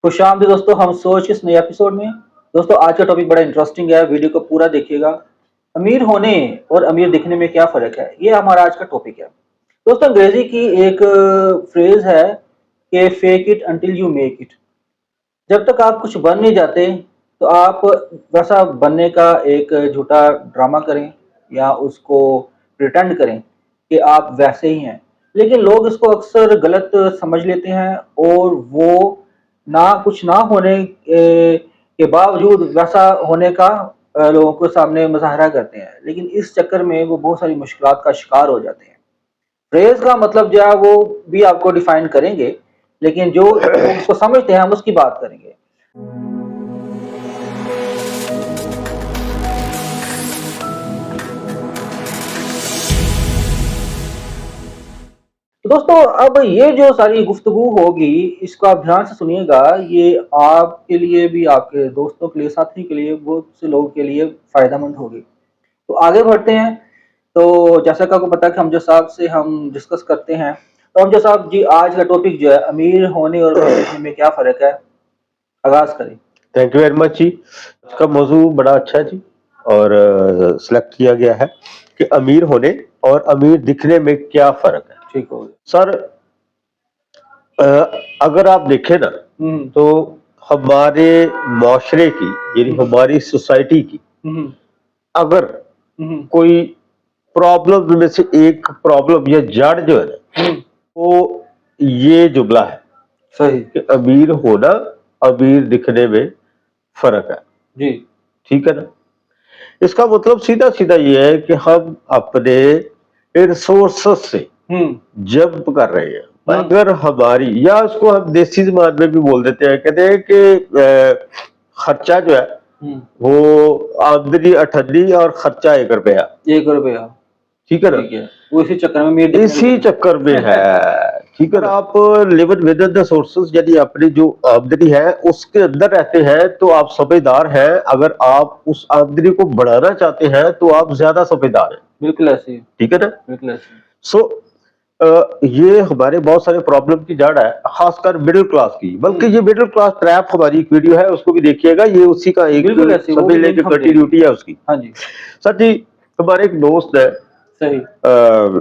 खुशामदीद दोस्तों, हम सोच इस नए एपिसोड में। दोस्तों, आज का टॉपिक बड़ा इंटरेस्टिंग है, वीडियो को पूरा देखिएगा। अमीर होने और अमीर दिखने में क्या फ़र्क है, ये हमारा आज का टॉपिक है। दोस्तों, अंग्रेज़ी की एक फ्रेज़ है कि fake it until you make it. जब तक आप कुछ बन नहीं जाते, तो आप वैसा बनने का एक झूठा ड्रामा करें या उसको प्रिटेंड करें कि आप वैसे ही हैं। लेकिन लोग इसको अक्सर गलत समझ लेते हैं और वो ना कुछ ना होने के बावजूद वैसा होने का लोगों के सामने मुज़ाहरा करते हैं। लेकिन इस चक्कर में वो बहुत सारी मुश्किलात का शिकार हो जाते हैं। फ्रेज़ का मतलब जो है वो भी आपको डिफ़ाइन करेंगे, लेकिन जो लोग उसको समझते हैं हम उसकी बात करेंगे। तो दोस्तों, अब ये जो सारी गुफ्तगू होगी, इसको आप ध्यान से सुनिएगा। ये आपके लिए भी, आपके दोस्तों के लिए, साथी के लिए, बहुत से लोगों के लिए फ़ायदेमंद होगी। तो आगे बढ़ते हैं। तो जैसा कि आपको पता है कि हमजा साहब से हम डिस्कस करते हैं। तो हमजा साहब जी, आज का टॉपिक जो है अमीर होने और अमीर दिखने में क्या फ़र्क है, आगाज़ करें। थैंक यू वेरी मच जी। इसका मौजू बड़ा अच्छा है जी, और सिलेक्ट किया गया है कि अमीर होने और अमीर दिखने में क्या फर्क है। ठीक हो गया सर, अगर आप देखें ना तो हमारे माशरे की, यानी हमारी सोसाइटी की, अगर कोई प्रॉब्लम में से एक प्रॉब्लम या जड़ जो है ना, वो ये जुमला है सही कि अमीर होना अमीर दिखने में फर्क है जी। ठीक है ना। इसका मतलब सीधा सीधा ये है कि हम अपने रिसोर्सेस से जंप कर रहे हैं। अगर हमारी, या उसको हम देसी जबान में भी बोल देते हैं, कहते हैं कि खर्चा जो है वो आमदनी 98 और खर्चा 1 रुपया। 1 रुपया, ठीक है ना। ठीक है। वो इसी चक्कर में इसी चक्कर में है ठीक है ना। आप live with in the sources, यानी अपनी जो आमदनी है उसके अंदर रहते हैं तो आप समझदार हैं। अगर आप उस आमदनी को बढ़ाना चाहते हैं तो आप ज्यादा समझदार हैं। बिल्कुल ऐसे ही, ठीक है ना। बिल्कुल ऐसे। सो ये हमारे बहुत सारे प्रॉब्लम की जड़ है, खासकर मिडिल क्लास की। बल्कि ये मिडिल क्लास ट्रैप हमारी एक वीडियो है, उसको भी देखिएगा। ये उसी का एक समझ लेके कंटिन्यूटी है उसकी। हाँ जी सर जी, हमारे एक दोस्त है, सही,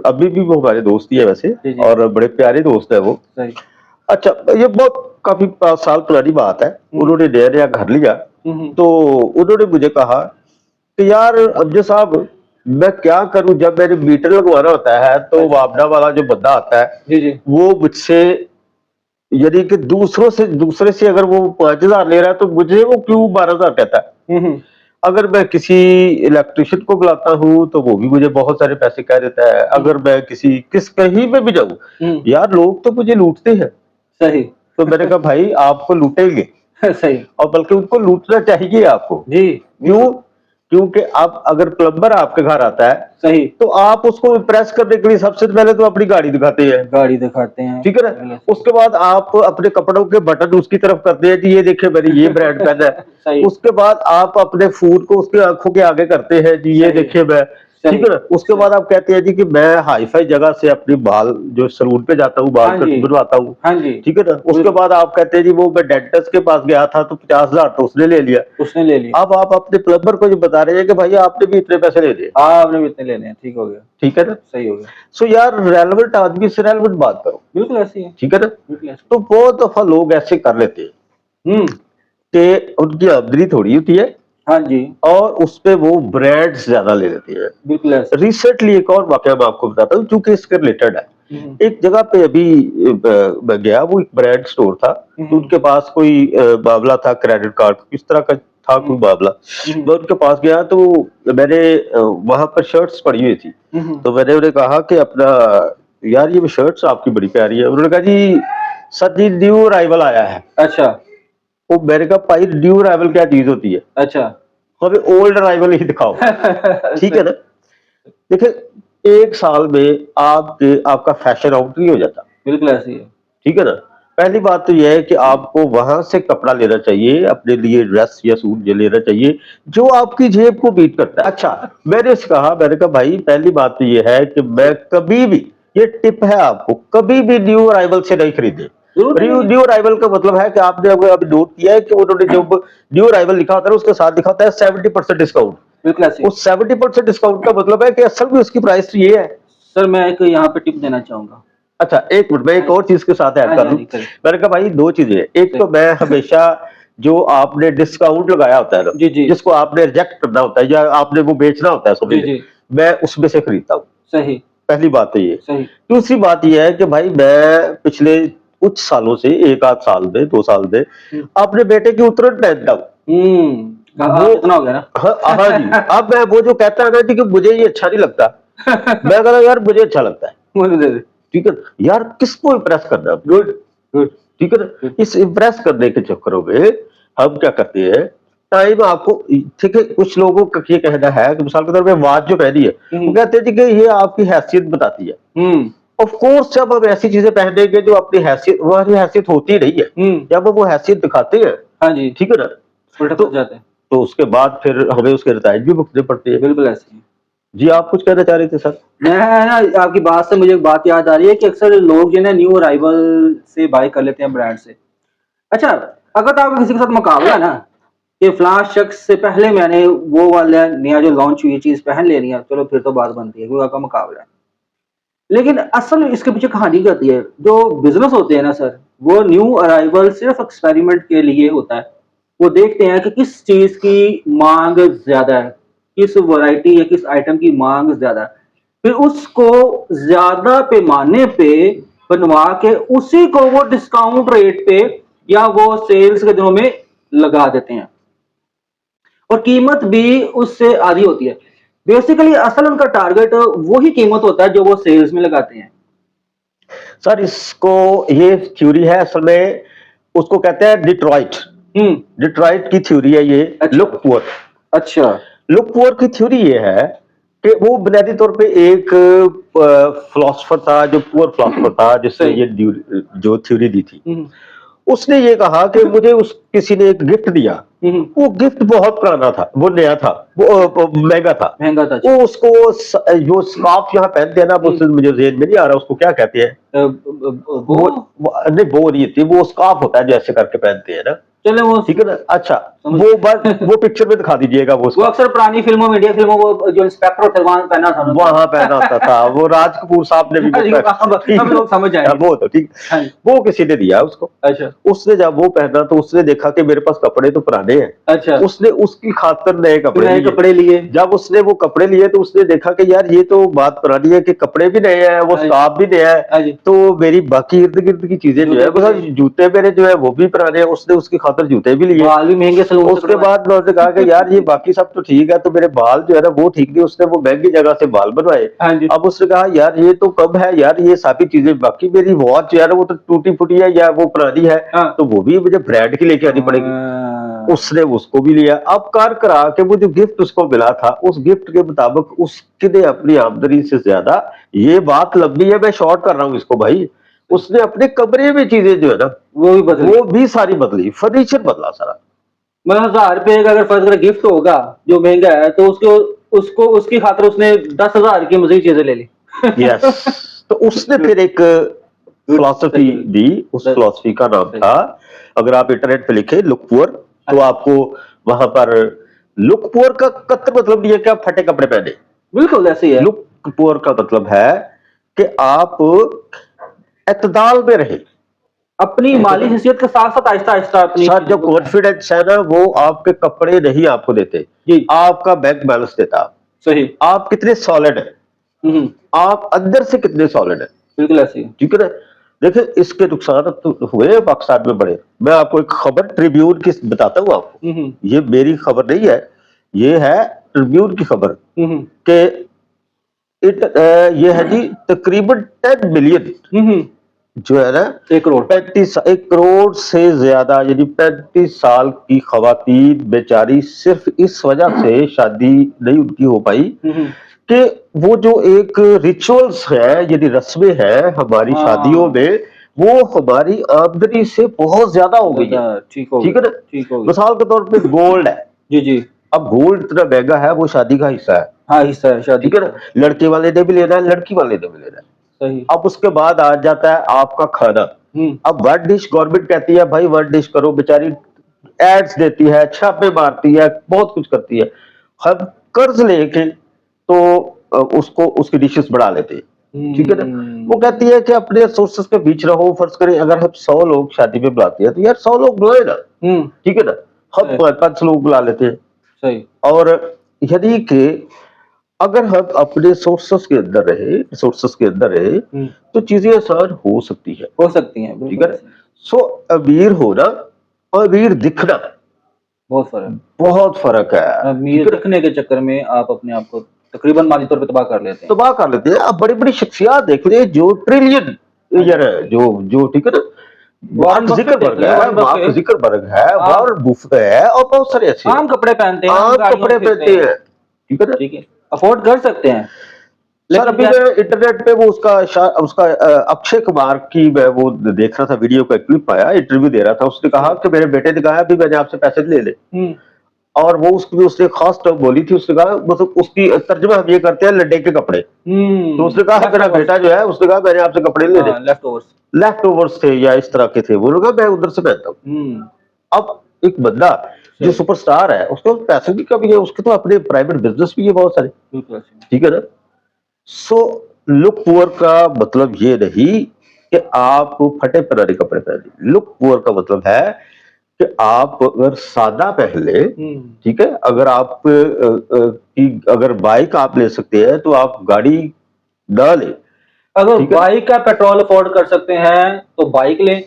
अभी भी वो हमारे दोस्त ही है वैसे, और बड़े प्यारे दोस्त है वो। सही। अच्छा, ये बहुत काफी साल पुरानी बात है। उन्होंने नया नया घर लिया, तो उन्होंने मुझे कहा कि यार अब्जे साहब, मैं क्या करूं, जब मैंने मीटर लगवाना होता है तो वापडा वाला जो बंदा आता है जी। वो मुझसे, यानी कि दूसरे से अगर वो 5,000 ले रहा है तो मुझे वो क्यों 12,000 कहता है। अगर मैं किसी इलेक्ट्रिशियन को बुलाता हूँ तो वो भी मुझे बहुत सारे पैसे कह देता है। अगर मैं कहीं पे भी जाऊं, यार लोग तो मुझे लूटते हैं। सही। तो मैंने कहा भाई, आपको लूटेंगे सही, और बल्कि उनको लूटना चाहिए आपको जी। क्यों? क्योंकि आप, अगर प्लम्बर आपके घर आता है, सही, तो आप उसको इम्प्रेस करने के लिए सबसे पहले तो अपनी गाड़ी दिखाते हैं। गाड़ी दिखाते हैं, ठीक है ना। उसके बाद आप अपने कपड़ों के बटन उसकी तरफ करते हैं जी, ये देखिए मैंने ये ब्रांड पहना है। उसके बाद आप अपने फूड को उसकी आंखों के आगे करते हैं जी, ये देखिए मैं, ठीक है ना। उसके बाद आप कहते हैं जी कि मैं हाई फाई जगह से अपनी बाल जो सलून पे जाता हूँ, बाल कट बनवाता हूँ। हाँ जी, ठीक है ना। उसके बाद आप कहते हैं जी वो मैं डेंटिस्ट के पास गया था तो 50,000 तो उसने ले लिया। अब आप अपने प्लम्बर को जो बता रहे हैं कि भाई आपने भी इतने पैसे ले लिए, आपने भी इतने लेने हैं। ठीक हो गया, ठीक है ना, सही हो गया। सो यार रेलेवेंट आदमी से रेलेवेंट बात करो। बिल्कुल ऐसी है, ठीक है ना। बिल्कुल ऐसी। तो बहुत दफा लोग ऐसे कर लेते हैं कि उनकी आमदनी थोड़ी होती है, हाँ जी, और उस पे वो ब्रांड्स ज्यादा ले लेते हैं। बिल्कुल ऐसे। रिसेंटली एक और वाकया मैं आपको बताता हूँ क्योंकि इसके रिलेटेड है। एक जगह पे अभी मैं गया, वो एक ब्रांड स्टोर था, तो उनके पास कोई मामला था क्रेडिट कार्ड, किस तरह का था कोई मामला। मैं उनके पास गया तो मैंने वहां पर शर्ट्स पड़ी हुई थी, तो मैंने उन्हें कहा कि अपना, यार ये शर्ट्स आपकी बड़ी प्यारी है। उन्होंने कहा जी सर जी न्यू अराइवल आया है। अच्छा। वो मैंने कहा भाई न्यू अराइवल क्या चीज होती है, अच्छा, हमें ओल्ड अराइवल ही दिखाओ। ठीक है ना। देखिए 1 साल में आपका फैशन आउट नहीं हो जाता। बिल्कुल ऐसी है। ठीक है ना। पहली बात तो यह है कि आपको वहां से कपड़ा लेना चाहिए, अपने लिए ड्रेस या सूट जो लेना चाहिए जो आपकी जेब को बीट करता है। अच्छा, मैंने कहा भाई पहली बात तो यह है कि मैं कभी भी, ये टिप है आपको, कभी भी न्यू अराइवल से नहीं खरीदे। जरूरत नहीं है। न्यू अराइवल का मतलब है कि आपने अभी नोट किया है कि उन्होंने जब न्यू अराइवल लिखा होता है उसके साथ लिखा होता है 70% डिस्काउंट। बिल्कुल ऐसे ही। उस 70% डिस्काउंट का मतलब है कि असल में उसकी प्राइस ये है। सर मैं एक यहाँ पे टिप देना चाहूंगा। अच्छा एक मिनट, मैं एक और चीज के साथ ऐड हाँ कर जी, हाँ दूं। जी, करें। मैंने कहा भाई दो चीजें, एक तो मैं हमेशा जो आपने डिस्काउंट लगाया होता है ना, जी, जी। जिसको आपने रिजेक्ट करना होता है या आपने वो बेचना होता है, समझ जी, लीजिए, जी। मैं उसमें से खरीदता हूँ। सही, पहली बात तो ये। सही। दूसरी बात ये है कि भाई मैं पिछले कुछ सालों से, एक आध साल में, 2 साल में हुँ। अपने बेटे की उतरन पहनता हूँ। वो इतना हो गया ना। हाँ जी, अब मैं वो जो कहता है ना जी कि मुझे ये अच्छा नहीं लगता, मैं कहता हूँ यार मुझे अच्छा लगता है। मुझे दे दे। ठीक है, यार किसको इम्प्रेस करना है? गुड, गुड, ठीक है ना, गुड। इस इम्प्रेस करने के चक्करों में हम क्या करते हैं, टाइम आपको, ठीक है, कुछ लोगों का ये कहना है कि मिसाल के तौर पे वाच जो पहनी है, वो कहते हैं जी कि ये आपकी हैसियत बताती है। हुँ, ऑफ कोर्स जब हम ऐसी चीजें पहनेंगे जो अपनी हैसियत, हमारी हैसियत होती नहीं है, हुँ। जब हम वो हैसियत दिखाते हैं, हाँ जी, ठीक है ना, उल्टा तो पड़ जाते हैं। तो उसके बाद फिर हमें उसके नताइज भी भुगतने पड़ते हैं। बिल्कुल ऐसे ही। जी आप कुछ कहना चाह रहे थे सर? मैं ना आपकी बात से मुझे एक बात याद आ रही है कि अक्सर लोग जो है ना न्यू अराइवल से बाय कर लेते हैं ब्रांड से। अच्छा, अगर तो आपका किसी के साथ मुकाबला है ना कि फलां शख्स से पहले मैंने वो वाला नया जो लॉन्च हुई चीज़ पहन लेनी है, चलो फिर तो बात बनती है, क्योंकि आपका मुकाबला है। लेकिन असल इसके पीछे कहानी क्या होती है? जो बिज़नेस होते हैं ना सर, वो न्यू अराइवल सिर्फ़ एक्सपेरिमेंट के लिए होता है। वो देखते हैं कि किस चीज़ की माँग ज़्यादा है, किस वैरायटी या किस आइटम की माँग ज़्यादा है। फिर उसको ज़्यादा पैमाने पे बनवा के उसी को वो डिस्काउंट रेट पे या वो सेल्स के दिनों में लगा देते हैं और कीमत भी उससे आधी होती है। बेसिकली असल उनका टारगेट वही कीमत होता है जो वो सेल्स में लगाते हैं। सर इसको, ये थ्योरी है असल में, उसको कहते हैं डिट्रॉइट। हुँ, डिट्रॉइट की थ्योरी है ये, अच्छा, लुक पुअर। अच्छा। लुक पुअर की थ्योरी ये है कि वो बुनियादी तौर पे एक फिलोसफर था, जो पुअर फिलोसफर था, जिसने सही। ये जो थ्योरी दी थी। हुँ, उसने ये कहा कि मुझे उस किसी ने एक गिफ्ट दिया, हुँ, हुँ। वो गिफ्ट बहुत पुराना था, वो नया था, वो महंगा था। महँगा था। वो उसको जो स्कार्फ यहाँ पहनते हैं ना, वो हुँ। मुझे जेहन में नहीं आ रहा उसको क्या कहते हैं। वो नहीं वो नहीं थी, वो स्कार्फ होता है जैसे करके पहनते हैं ना, चले वो ठीक है ना। अच्छा समझ वो बस वो पिक्चर में दिखा दीजिएगा वो वो scarf। अक्सर पुरानी फ़िल्मों में, इंडियन फ़िल्मों वो जो इंस्पेक्टर होता है वहाँ पहना था उन्होंने। वहां पहना होता था, वो राज कपूर साहब ने भी वो हाँ जी, ठीक अब है, लोग समझ जाएँगे। वो तो ठीक। हाँ जी। वो किसी ने दिया उसको, अच्छा, उसने जब वो पहना तो उसने देखा कि मेरे पास कपड़े तो पुराने हैं, अच्छा। उसने उसकी खातिर नए कपड़े नए लिए। कपड़े लिए। जब उसने वो कपड़े लिए तो उसने देखा कि यार ये तो बात पुरानी है कि कपड़े भी नए हैं, वो हाँ जी, स्कार्फ भी नया हाँ है, जी। तो मेरी बाकी इर्द गिर्द की चीजें जो है, जूते भी मतलब नए। जूते मेरे जो है वो भी पुराने हैं, उसने उसकी खातिर जूते भी लिए। बाल भी महँगे सैलून से उसके कटवाए। बाद मैं उसने कहा कि यार ये बाकी सब तो ठीक है, तो मेरे बाल जो है ना वो ठीक नहीं, उसने वो महंगी जगह से बाल बनवाए। हाँ जी। अब उसने कहा यार ये तो कम है यार, ये सारी चीजें, बाकी मेरी वॉच जो है ना वो तो टूटी फूटी है या वो पुरानी है, हाँ। तो वो भी मुझे ब्रांड की लेके आनी पड़ेगी। उसने उसको भी लिया। अब कर करा के वो जो गिफ्ट उसको मिला था, उस गिफ्ट के मुताबिक उसने अपनी आमदनी से ज्यादा, ये बात लंबी है, मैं शॉर्ट कर रहा हूँ इसको भाई, उसने अपने कमरे में चीजें जो है ना वो भी बदले। वो भी सारी बदली, फर्नीचर बदला सारा। मतलब 1000 रुपए का अगर फर्ज करें गिफ्ट होगा जो महंगा है तो उसको उसको उसकी खातिर उसने 10,000 की मजीद चीजें ले ली। यस, तो उसने फिर एक फिलॉसफी सही, दी, उस सही, फिलॉसफी का नाम सही। था, अगर आप इंटरनेट पे लिखे लुक पुअर, तो आपको वहां पर, लुक पुअर का कत्ते मतलब नहीं है कि आप फटे कपड़े पहने। बिल्कुल ऐसे ही है। लुक पुअर का मतलब है कि आप इत्तेदाल में रहे। अपनी माली हैसियत के साथ-साथ आहिस्ता-आहिस्ता अपनी सर जो चीज़ों को कॉन्फिडेंस है ना, वो आपके कपड़े नहीं आपको देते, जी, आपका बैंक बैलेंस देता। सही। आप कितने सॉलिड है, हुँ, आप अंदर से कितने सॉलिड है, बिल्कुल ऐसे ही है। ठीक है ना। देखिए इसके नुकसान तो हुए हैं पाकिस्तान में बड़े। मैं आपको एक खबर ट्रिब्यून की बताता हूँ आपको, हुँ, हुँ, ये मेरी खबर नहीं है, ये है ट्रिब्यून की खबर हुँ, हुँ, कि ये है जी तकरीबन 10 मिलियन हुँ, हुँ, जो है ना, 1 करोड़। 1 करोड़ से ज्यादा, यानी 35 साल की खवातीन बेचारी सिर्फ इस वजह से शादी नहीं उनकी हो पाई हुँ, हुँ। कि वो जो एक रिचुअल्स है, यानी रस्में हैं हमारी शादियों हाँ, में, वो हमारी आमदनी से बहुत ज्यादा हो गई है, ज़्यादा ठीक हो ठीक है गया, ना। ठीक हो गया। मिसाल के तौर पे गोल्ड है, जी, जी। अब गोल्ड इतना महंगा है, वो शादी का हिस्सा है, हाँ, हिस्सा है शादी ठीक है ना। का। लड़के वाले ने भी लेना है, लड़की वाले ने भी लेना है। सही। अब उसके बाद आ जाता है आपका खाना, अब वन डिश गवर्नमेंट कहती है भाई वन डिश करो, बेचारी एड्स देती है, छापे मारती है, बहुत कुछ करती है। हम कर्ज लेके तो उसको उसकी डिशेस बढ़ा लेते हैं, ठीक है ना। वो कहती है कि अपने सोर्सेस के बीच रहो। फर्ज करें अगर हम 100 लोग शादी में बुलाते हैं तो यार 100 लोग बुलाए ना, ठीक है ना। हम 5 लोग बुला लेते हैं, सही। और यदि कि अगर हम अपने सोर्सेस के अंदर रहे, रिसोर्सेस के अंदर रहे, तो चीजें आसान हो सकती है, हो सकती हैं, ठीक है ना। सो अमीर होना और अमीर दिखना बहुत फर्क है। अमीर दिखने के चक्कर में आप अपने आप को तकरीबन माली तौर पे तबाह कर लेते हैं। आप बड़ी बड़ी शख्सियत देख ले जो ट्रिलियन जो ठीक है ना, वॉरेन बफेट देख लो, वॉरेन मार्क बफेट। जिकरबर्ग है, वॉरेन बुफेट है, और बहुत सारे ऐसे आम कपड़े पहनते हैं, आम गाड़ियों कपड़े में फिरते पहनते हैं, हैं, ठीक है ना। ठीक है, अफोर्ड कर सकते हैं। सर अभी मैं इंटरनेट पे वो उसका अक्षय कुमार की मैं वो देख रहा था, वीडियो का क्लिप आया, इंटरव्यू दे रहा था। उसने कहा कि मेरे बेटे ने कहा अभी मैंने आपसे पैसे ले ले, और वो उसने खास टर्म बोली थी। उसने कहा मतलब उसकी तर्जुमा हम ये करते हैं लड्डे के कपड़े। तो उसने कहा मेरा बेटा जो है, उसने कहा मैंने आपसे कपड़े ले ले, लेफ्ट ओवर्स थे या इस तरह के थे, वो लोग मैं उधर से पहनता हूँ। अब एक बंदा जो सुपरस्टार है, उसको पैसों की कमी है, उसके तो अपने प्राइवेट बिजनेस भी है बहुत सारे, ठीक है ना। सो लुक पुअर का मतलब ये नहीं कि आप फटे पुराने कपड़े पहने। लुक पुअर का मतलब है कि आप अगर सादा पहन ले, ठीक है, अगर आप अगर बाइक आप ले सकते हैं तो आप गाड़ी ना ले। अगर बाइक का पेट्रोल अफोर्ड कर सकते हैं तो बाइक लें,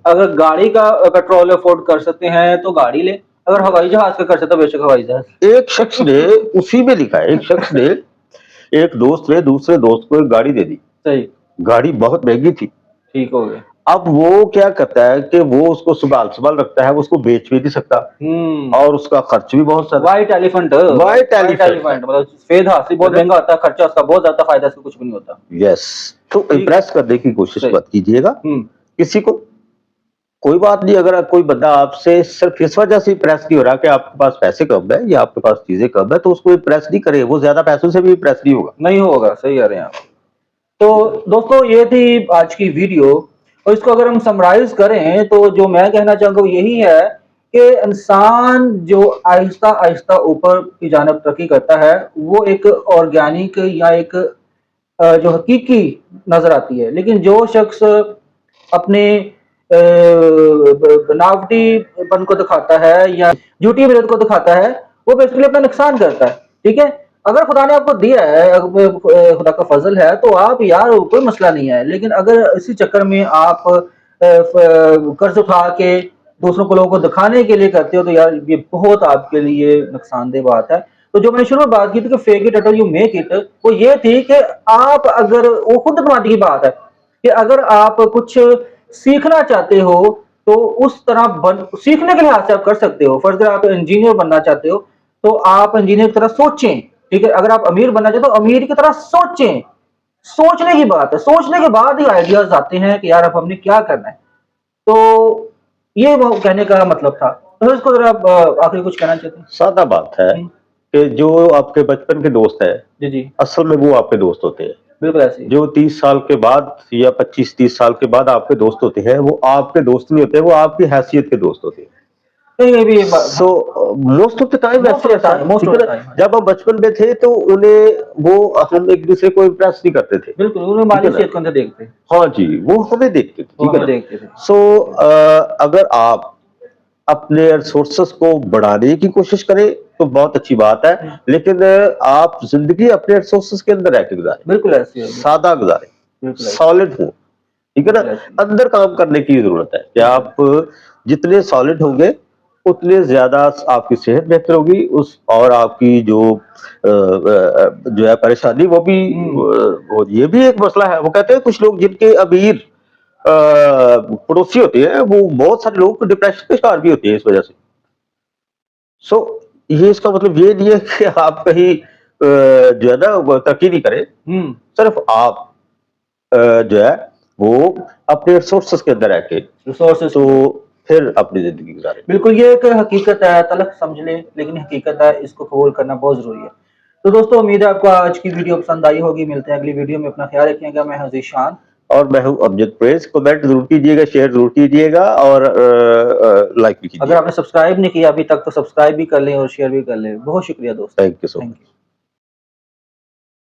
अगर गाड़ी का पेट्रोल अफोर्ड कर सकते हैं तो गाड़ी लें, अगर हवाई जहाज का कर सकते हैं बेशक हवाई जहाज। एक शख्स ने उसी में लिखा है, एक शख्स ने एक दोस्त ने दूसरे दोस्त को एक गाड़ी दे दी, सही, गाड़ी बहुत महंगी थी, ठीक हो गया। अब वो क्या करता है कि वो उसको संभाल रखता है, वो उसको बेच भी नहीं सकता, और उसका खर्च भी बहुत ज्यादा। व्हाइट एलिफेंट मतलब सफेद हाथी बहुत महंगा होता है, खर्चा उसका बहुत ज्यादा, फायदा इसका कुछ भी नहीं होता। यस, तो इम्प्रेस करने की कोशिश मत कीजिएगा किसी को। कोई बात नहीं, अगर कोई बंदा आपसे सिर्फ इस वजह से इम्प्रेस नहीं हो रहा कि आपके पास पैसे कम है या आपके पास चीजें कम है, तो उसको इम्प्रेस नहीं करे, वो ज्यादा पैसों से भी इम्प्रेस नहीं होगा। सही कह रहे हैं आप। तो दोस्तों ये थी आज की वीडियो, और इसको अगर हम समराइज करें तो जो मैं कहना चाहूंगा वो यही है कि इंसान जो आहिस्ता आहिस्ता ऊपर की जानिब तरक्की करता है, वो एक ऑर्गेनिक या एक जो हकीकी नजर आती है। लेकिन जो शख्स अपने बनावटीपन को दिखाता है या झूठी मेहनत को दिखाता है, वो बेसिकली अपना नुकसान करता है, ठीक है। अगर खुदा ने आपको दिया है, खुदा का फजल है, तो आप यार कोई मसला नहीं है। लेकिन अगर इसी चक्कर में आप कर्ज उठा के दूसरों को लोगों को दिखाने के लिए करते हो, तो यार ये बहुत आपके लिए नुकसानदेह बात है। तो जो मैंने शुरू में बात की थी कि fake it Atal you make it, वो ये थी कि आप अगर, वो खुद बनवाने की बात है कि अगर आप कुछ सीखना चाहते हो तो उस तरह सीखने के लिहाज से आप कर सकते हो। फर्ज आप इंजीनियर बनना चाहते हो तो आप इंजीनियर की तरह सोचें, ठीक है। अगर आप अमीर बनना चाहते हो तो अमीर की तरह सोचें, सोचने की बात है, सोचने के बाद ही आइडियाज आते हैं कि यार अब हमने क्या करना है। तो ये वो कहने का मतलब था। तो इसको जरा आखिरी कुछ कहना चाहते हैं? सादा बात है कि जो आपके बचपन के दोस्त है, जी जी, असल में वो आपके दोस्त होते हैं। बिल्कुल ऐसे ही। जो 30 साल के बाद या 25-30 साल के बाद आपके दोस्त होते हैं, वो आपके दोस्त नहीं होते, वो आपकी हैसियत के दोस्त होते हैं। ये भी so most of the time ऐसे होता है। जब हम बचपन में थे तो उन्हें वो हम एक दूसरे को इम्प्रेस नहीं करते थे, बिल्कुल, उन्हें माली सेहत को देखते। हाँ जी, वो हमें देखते थे, ठीक है ना। सो अगर आप अपने रिसोर्सेस को बढ़ाने की कोशिश करें तो बहुत अच्छी बात है, लेकिन आप जिंदगी अपने रिसोर्सेस के अंदर रह के गुजारें, बिल्कुल ऐसे है, सादा गुजारें, सॉलिड हो, ठीक है ना। अंदर काम करने की जरूरत है कि आप जितने सॉलिड होंगे उतने ज्यादा आपकी सेहत बेहतर होगी, उस और आपकी जो है परेशानी वो भी ये भी एक मसला है। वो कहते हैं कुछ लोग जिनके अमीर पड़ोसी होते हैं, वो बहुत सारे लोग डिप्रेशन के शिकार भी होते हैं इस वजह से। सो ये इसका मतलब ये नहीं है कि आप कहीं जो है ना तरक्की नहीं करें, सिर्फ आप जो है वो अपने रिसोर्सेस के अंदर रह के रिसोर्सेस तो फिर अपनी जिंदगी गुजारें। बिल्कुल, ये एक हकीकत है, तलख समझ लें, लेकिन हकीकत है, इसको कबूल करना बहुत जरूरी है। तो दोस्तों उम्मीद है आपको आज की वीडियो पसंद आई होगी। मिलते हैं अगली वीडियो में, अपना ख्याल रखिएगा। मैं हज़ीशान। और मैं हूं अमजद प्रेस। कमेंट जरूर कीजिएगा, शेयर जरूर कीजिएगा और लाइक भी अगर कीजिएगा। आपने सब्सक्राइब नहीं किया अभी तक तो सब्सक्राइब भी कर लें और शेयर भी कर लें। बहुत शुक्रिया दोस्तों। Thank you so thank much. You.